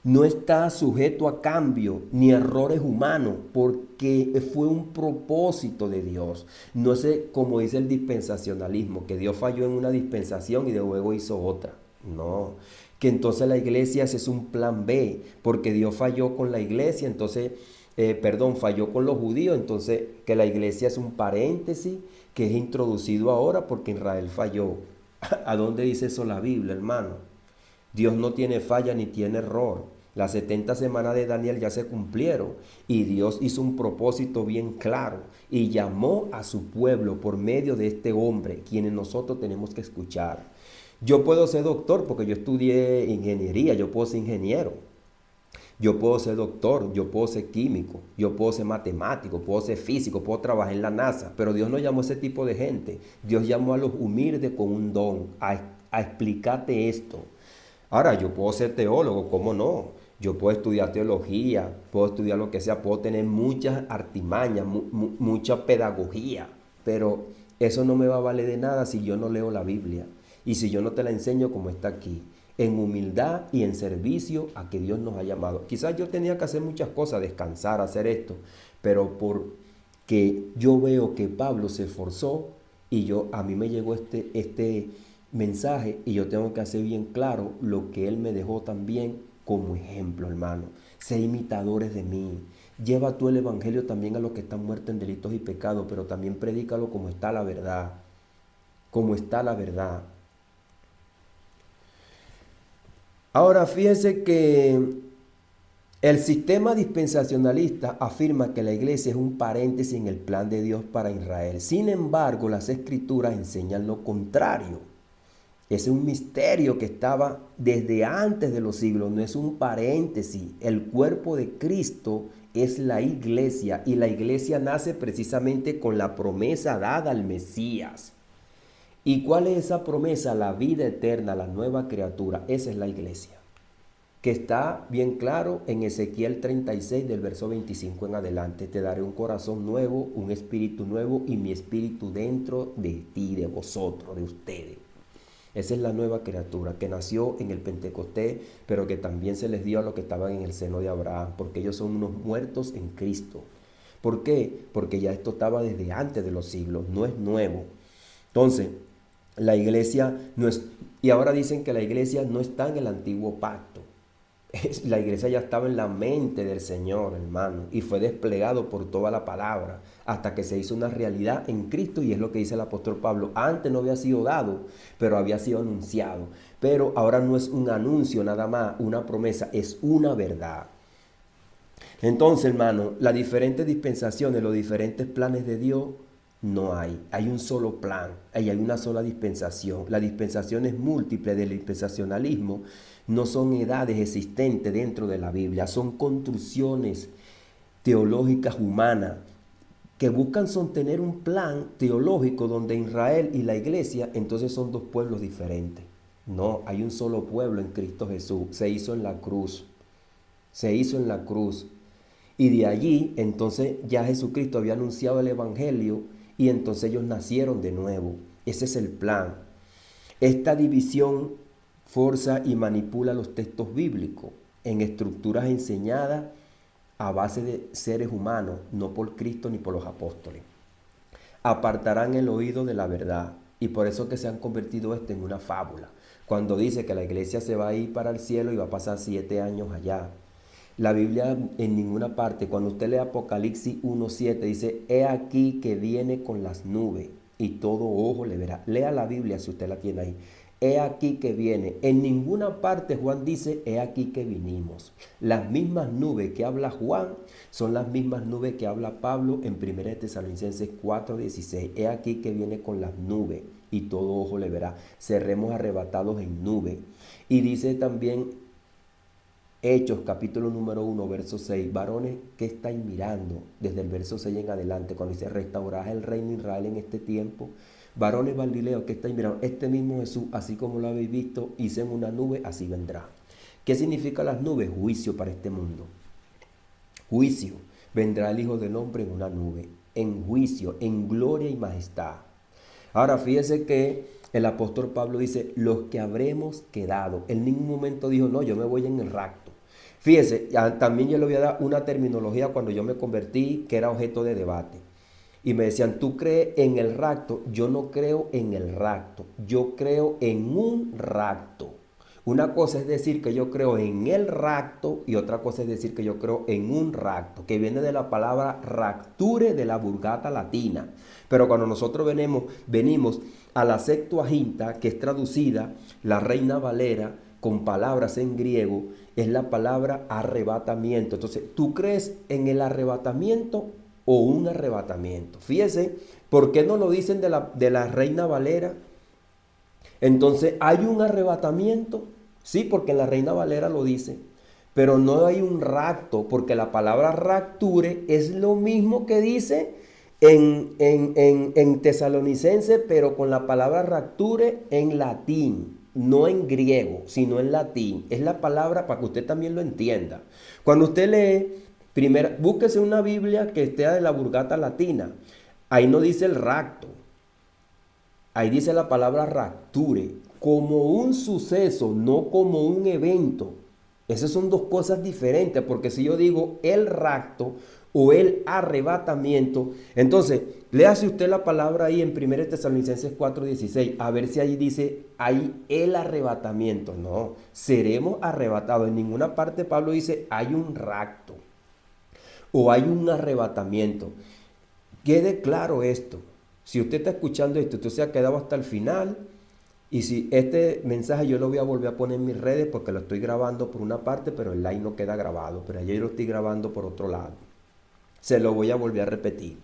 No está sujeto a cambio ni errores humanos, porque fue un propósito de Dios. No es como dice el dispensacionalismo, que Dios falló en una dispensación y de luego hizo otra. No, que entonces la iglesia es un plan B, porque Dios falló con la iglesia, entonces, falló con los judíos, entonces que la iglesia es un paréntesis que es introducido ahora porque Israel falló. ¿A dónde dice eso la Biblia, hermano? Dios no tiene falla ni tiene error. Las 70 semanas de Daniel ya se cumplieron y Dios hizo un propósito bien claro y llamó a su pueblo por medio de este hombre, quienes nosotros tenemos que escuchar. Yo puedo ser doctor porque yo estudié ingeniería, yo puedo ser ingeniero, yo puedo ser doctor, yo puedo ser químico, yo puedo ser matemático, puedo ser físico, puedo trabajar en la NASA, pero Dios no llamó a ese tipo de gente. Dios llamó a los humildes con un don, a explicarte esto. Ahora, yo puedo ser teólogo, ¿cómo no? Yo puedo estudiar teología, puedo estudiar lo que sea, puedo tener muchas artimañas, mucha pedagogía, pero eso no me va a valer de nada si yo no leo la Biblia y si yo no te la enseño como está aquí, en humildad y en servicio a que Dios nos ha llamado. Quizás yo tenía que hacer muchas cosas, descansar, hacer esto, pero porque yo veo que Pablo se esforzó y a mí me llegó este mensaje y yo tengo que hacer bien claro lo que él me dejó también como ejemplo, hermano. Sé imitadores de mí. Lleva tú el evangelio también a los que están muertos en delitos y pecados, pero también predícalo como está la verdad. Como está la verdad. Ahora fíjense que el sistema dispensacionalista afirma que la iglesia es un paréntesis en el plan de Dios para Israel. Sin embargo, las escrituras enseñan lo contrario. Es un misterio que estaba desde antes de los siglos, no es un paréntesis. El cuerpo de Cristo es la iglesia y la iglesia nace precisamente con la promesa dada al Mesías. ¿Y cuál es esa promesa? La vida eterna, la nueva criatura. Esa es la iglesia, que está bien claro en Ezequiel 36 del verso 25 en adelante. Te daré un corazón nuevo, un espíritu nuevo y mi espíritu dentro de ti, de vosotros, de ustedes. Esa es la nueva criatura que nació en el Pentecostés, pero que también se les dio a los que estaban en el seno de Abraham, porque ellos son unos muertos en Cristo. ¿Por qué? Porque ya esto estaba desde antes de los siglos, no es nuevo. Entonces, la iglesia no es... Y ahora dicen que la iglesia no está en el antiguo pacto. La iglesia ya estaba en la mente del Señor, hermano, y fue desplegado por toda la palabra hasta que se hizo una realidad en Cristo, y es lo que dice el apóstol Pablo. Antes no había sido dado, pero había sido anunciado. Pero ahora no es un anuncio nada más, una promesa, es una verdad. Entonces, hermano, las diferentes dispensaciones, los diferentes planes de Dios, no hay. Hay un solo plan, hay una sola dispensación. La dispensación es múltiple del dispensacionalismo. No son edades existentes dentro de la Biblia, son construcciones teológicas humanas que buscan sostener un plan teológico donde Israel y la iglesia entonces son dos pueblos diferentes. No, hay un solo pueblo en Cristo Jesús. Se hizo en la cruz. Se hizo en la cruz. Y de allí, entonces, ya Jesucristo había anunciado el Evangelio y entonces ellos nacieron de nuevo. Ese es el plan. Esta división forza y manipula los textos bíblicos en estructuras enseñadas a base de seres humanos, no por Cristo ni por los apóstoles. Apartarán el oído de la verdad, y por eso que se han convertido esto en una fábula. Cuando dice que la iglesia se va a ir para el cielo y va a pasar 7 años allá. La Biblia en ninguna parte, cuando usted lee Apocalipsis 1:7, dice, he aquí que viene con las nubes y todo ojo le verá. Lea la Biblia si usted la tiene ahí. He aquí que viene. En ninguna parte Juan dice, he aquí que vinimos. Las mismas nubes que habla Juan son las mismas nubes que habla Pablo en 1 Tesalonicenses 4:16. He aquí que viene con las nubes y todo ojo le verá. Seremos arrebatados en nube. Y dice también Hechos, capítulo número 1, verso 6. Varones, ¿qué estáis mirando? Desde el verso 6 en adelante, cuando dice, restaurad el reino de Israel en este tiempo. Varones Galileos, ¿qué estáis mirando? Este mismo Jesús, así como lo habéis visto, hice en una nube, así vendrá. ¿Qué significa las nubes? Juicio para este mundo. Juicio. Vendrá el Hijo del Hombre en una nube, en juicio, en gloria y majestad. Ahora, fíjese que el apóstol Pablo dice, los que habremos quedado. En ningún momento dijo, no, yo me voy en el rapto. Fíjese, también yo le voy a dar una terminología cuando yo me convertí que era objeto de debate. Y me decían, ¿tú crees en el rapto? Yo no creo en el rapto, yo creo en un rapto. Una cosa es decir que yo creo en el rapto y otra cosa es decir que yo creo en un rapto, que viene de la palabra rapture de la Vulgata latina. Pero cuando nosotros venimos a la Septuaginta, que es traducida, la Reina Valera, con palabras en griego, es la palabra arrebatamiento. Entonces, ¿tú crees en el arrebatamiento o un arrebatamiento? Fíjese, ¿por qué no lo dicen de la Reina Valera? Entonces, ¿hay un arrebatamiento? Sí, porque en la Reina Valera lo dice. Pero no hay un rapto, porque la palabra rapture es lo mismo que dice en Tesalonicense, pero con la palabra rapture en latín. No en griego, sino en latín. Es la palabra para que usted también lo entienda. Cuando usted lee, primero, búsquese una Biblia que esté de la Vulgata latina. Ahí no dice el rapto. Ahí dice la palabra rapture, como un suceso, no como un evento. Esas son dos cosas diferentes, porque si yo digo el rapto o el arrebatamiento, entonces, léase usted la palabra ahí en 1 Tesalonicenses 4:16, a ver si ahí dice, hay el arrebatamiento. No, seremos arrebatados. En ninguna parte Pablo dice, hay un rapto o hay un arrebatamiento. Quede claro esto. Si usted está escuchando esto, usted se ha quedado hasta el final. Y si este mensaje yo lo voy a volver a poner en mis redes porque lo estoy grabando por una parte, pero el live no queda grabado. Pero yo lo estoy grabando por otro lado. Se lo voy a volver a repetir.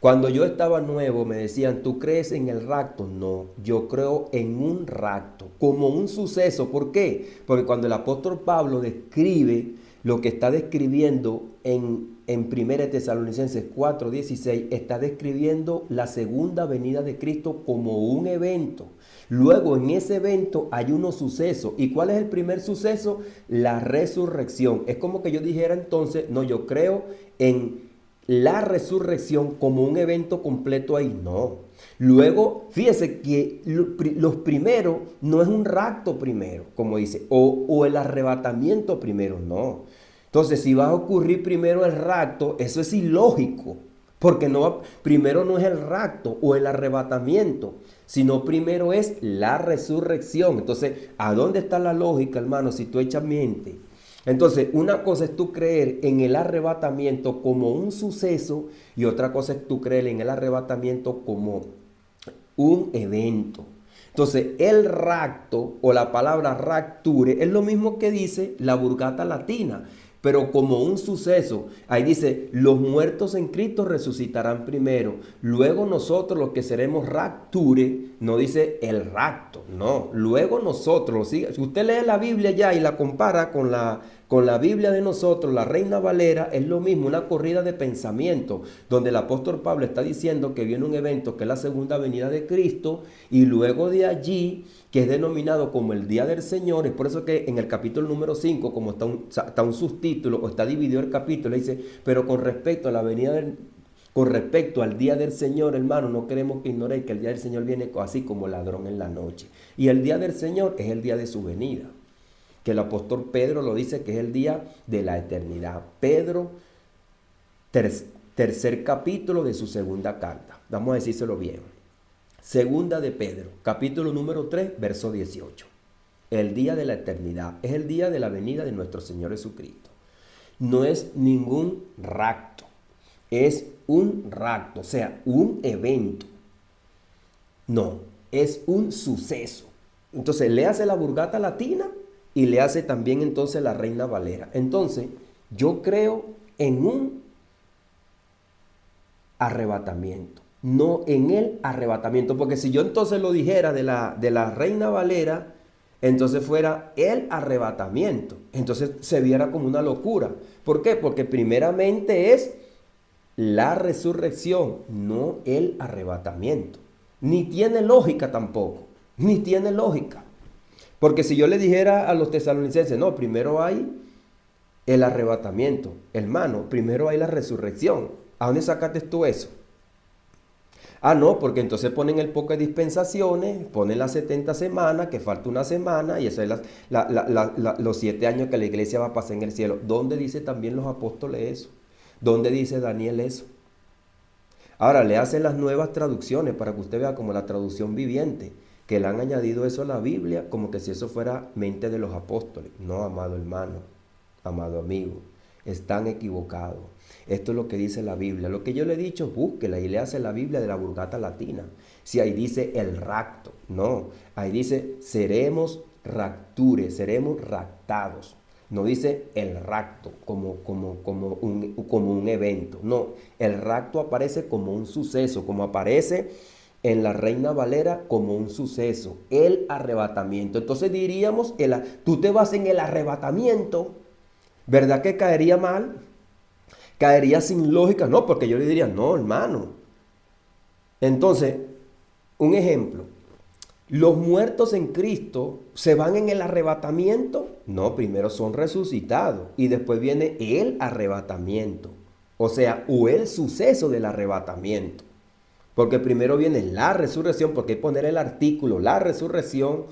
Cuando yo estaba nuevo me decían, ¿tú crees en el rapto? No, yo creo en un rapto, como un suceso. ¿Por qué? Porque cuando el apóstol Pablo describe lo que está describiendo en 1 Tesalonicenses 4:16, está describiendo la segunda venida de Cristo como un evento. Luego en ese evento hay unos sucesos. ¿Y cuál es el primer suceso? La resurrección. Es como que yo dijera entonces, no, yo creo en la resurrección como un evento completo ahí, no. Luego, fíjese que los primeros no es un rapto primero, como dice, o el arrebatamiento primero, no. Entonces, si va a ocurrir primero el rapto, eso es ilógico, porque no, primero no es el rapto o el arrebatamiento, sino primero es la resurrección. Entonces, ¿a dónde está la lógica, hermano, si tú echas mente? Entonces, una cosa es tú creer en el arrebatamiento como un suceso y otra cosa es tú creer en el arrebatamiento como un evento. Entonces, el rapto o la palabra rapture es lo mismo que dice la Vulgata latina, pero como un suceso. Ahí dice, los muertos en Cristo resucitarán primero. Luego nosotros los que seremos rapture, no dice el rapto, no. Luego nosotros, si usted lee la Biblia ya y la compara con la Biblia de nosotros, la Reina Valera, es lo mismo, una corrida de pensamiento, donde el apóstol Pablo está diciendo que viene un evento que es la segunda venida de Cristo, y luego de allí, que es denominado como el Día del Señor. Es por eso que en el capítulo número 5, como está un subtítulo, o está dividido el capítulo, dice, pero con respecto a la venida con respecto al día del Señor, hermano, no queremos que ignoréis que el día del Señor viene así como ladrón en la noche. Y el día del Señor es el día de su venida, que el apóstol Pedro lo dice que es el día de la eternidad. Pedro, tercer capítulo de su segunda carta. Vamos a decírselo bien. Segunda de Pedro, capítulo número 3, verso 18. El día de la eternidad es el día de la venida de nuestro Señor Jesucristo. No es ningún rapto, es un rapto, o sea, un evento. No, es un suceso. Entonces le hace la Vulgata Latina y le hace también entonces la Reina Valera. Entonces yo creo en un arrebatamiento, no en el arrebatamiento, porque si yo entonces lo dijera de la Reina Valera, entonces fuera el arrebatamiento, entonces se viera como una locura. ¿Por qué? Porque primeramente es la resurrección, no el arrebatamiento. Ni tiene lógica tampoco, ni tiene lógica. Porque si yo le dijera a los tesalonicenses, no, primero hay el arrebatamiento, hermano, primero hay la resurrección. ¿A dónde sacaste tú eso? Ah, no, porque entonces ponen el poco de dispensaciones, ponen las 70 semanas, que falta una semana, y eso es los 7 años que la iglesia va a pasar en el cielo. ¿Dónde dice también los apóstoles eso? ¿Dónde dice Daniel eso? Ahora le hacen las nuevas traducciones para que usted vea como la traducción viviente, que le han añadido eso a la Biblia, como que si eso fuera mente de los apóstoles. No, amado hermano, amado amigo, están equivocados. Esto es lo que dice la Biblia. Lo que yo le he dicho, búsquela y le hace la Biblia de la Vulgata Latina. Si ahí dice el rapto, no, ahí dice seremos raptures, seremos raptados. No dice el rapto como un evento. No, el rapto aparece como un suceso, como aparece en la Reina Valera como un suceso, el arrebatamiento. Entonces diríamos, tú te vas en el arrebatamiento, ¿verdad que caería mal? Caería sin lógica, no, porque yo le diría, no, hermano. Entonces, un ejemplo, ¿los muertos en Cristo se van en el arrebatamiento? No, primero son resucitados y después viene el arrebatamiento. O sea, o el suceso del arrebatamiento. Porque primero viene la resurrección, porque hay que poner el artículo, la resurrección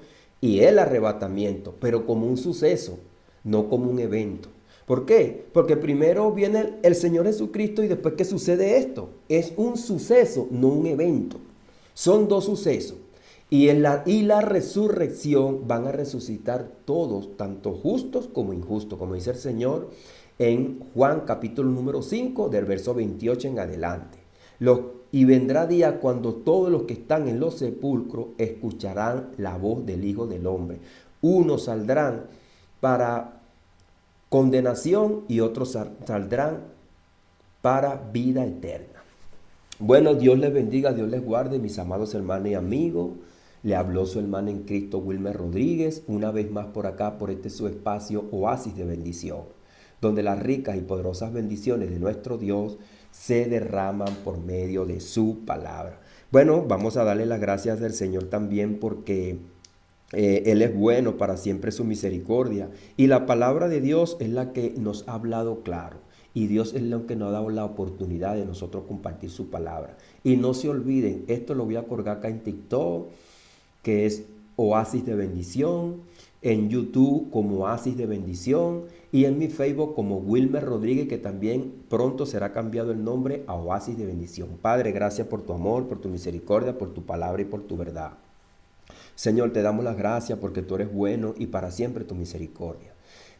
y el arrebatamiento, pero como un suceso, no como un evento. ¿Por qué? Porque primero viene el Señor Jesucristo y después ¿qué sucede esto? Es un suceso, no un evento. Son dos sucesos. Y la resurrección van a resucitar todos, tanto justos como injustos, como dice el Señor en Juan capítulo número 5, del verso 28 en adelante. Y vendrá día cuando todos los que están en los sepulcros escucharán la voz del Hijo del Hombre. Unos saldrán para condenación y otros saldrán para vida eterna. Bueno, Dios les bendiga, Dios les guarde, mis amados hermanos y amigos. Le habló su hermana en Cristo, Wilmer Rodríguez, una vez más por acá, por este su espacio Oasis de Bendición, donde las ricas y poderosas bendiciones de nuestro Dios se derraman por medio de su palabra. Bueno, vamos a darle las gracias del Señor también porque Él es bueno, para siempre su misericordia. Y la palabra de Dios es la que nos ha hablado claro. Y Dios es lo que nos ha dado la oportunidad de nosotros compartir su palabra. Y no se olviden, esto lo voy a colgar acá en TikTok, que es Oasis de Bendición, en YouTube como Oasis de Bendición y en mi Facebook como Wilmer Rodríguez, que también pronto será cambiado el nombre a Oasis de Bendición. Padre, gracias por tu amor, por tu misericordia, por tu palabra y por tu verdad. Señor, te damos las gracias porque tú eres bueno y para siempre tu misericordia.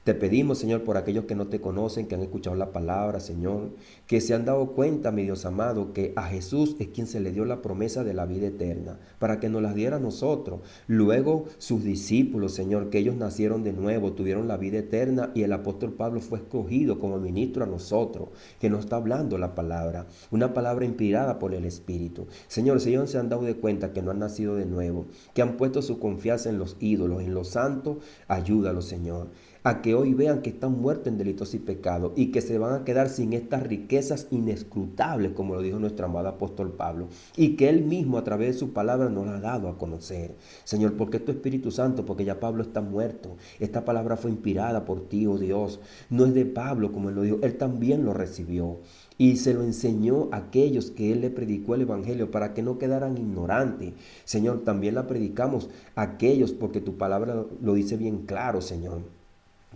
Te pedimos, Señor, por aquellos que no te conocen, que han escuchado la palabra, Señor, que se han dado cuenta, mi Dios amado, que a Jesús es quien se le dio la promesa de la vida eterna, para que nos la diera a nosotros. Luego sus discípulos, Señor, que ellos nacieron de nuevo, tuvieron la vida eterna y el apóstol Pablo fue escogido como ministro a nosotros, que nos está hablando la palabra, una palabra inspirada por el Espíritu. Señor, si ellos se han dado de cuenta que no han nacido de nuevo, que han puesto su confianza en los ídolos, en los santos, ayúdalos, Señor, a que hoy vean que están muertos en delitos y pecados y que se van a quedar sin estas riquezas inescrutables, como lo dijo nuestro amado apóstol Pablo, y que Él mismo a través de su palabra nos la ha dado a conocer. Señor, porque tu Espíritu Santo, porque ya Pablo está muerto, esta palabra fue inspirada por ti, oh Dios, no es de Pablo como Él lo dijo, Él también lo recibió y se lo enseñó a aquellos que Él le predicó el Evangelio para que no quedaran ignorantes. Señor, también la predicamos a aquellos porque tu palabra lo dice bien claro, Señor.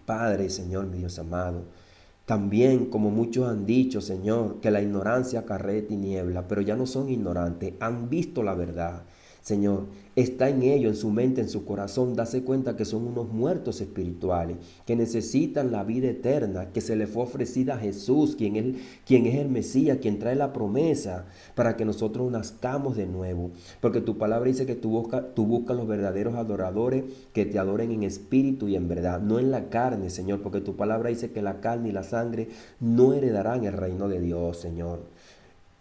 Padre, Señor, mi Dios amado, también como muchos han dicho, Señor, que la ignorancia acarrea tiniebla, pero ya no son ignorantes, han visto la verdad. Señor, está en ellos, en su mente, en su corazón, darse cuenta que son unos muertos espirituales, que necesitan la vida eterna, que se les fue ofrecida a Jesús, quien es el Mesías, quien trae la promesa para que nosotros nazcamos de nuevo. Porque tu palabra dice que tú buscas los verdaderos adoradores que te adoren en espíritu y en verdad, no en la carne, Señor, porque tu palabra dice que la carne y la sangre no heredarán el reino de Dios, Señor.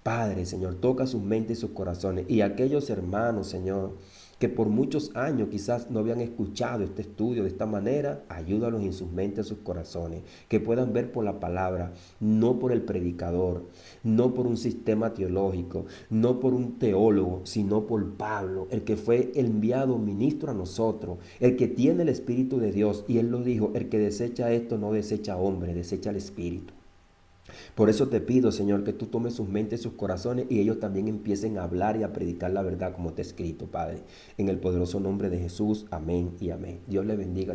Padre, Señor, toca sus mentes y sus corazones. Y aquellos hermanos, Señor, que por muchos años quizás no habían escuchado este estudio de esta manera, ayúdalos en sus mentes y sus corazones. Que puedan ver por la palabra, no por el predicador, no por un sistema teológico, no por un teólogo, sino por Pablo, el que fue enviado ministro a nosotros, el que tiene el Espíritu de Dios. Y él lo dijo, el que desecha esto no desecha hombre, desecha el Espíritu. Por eso te pido, Señor, que tú tomes sus mentes y sus corazones y ellos también empiecen a hablar y a predicar la verdad como te he escrito, Padre. En el poderoso nombre de Jesús, amén y amén. Dios le bendiga.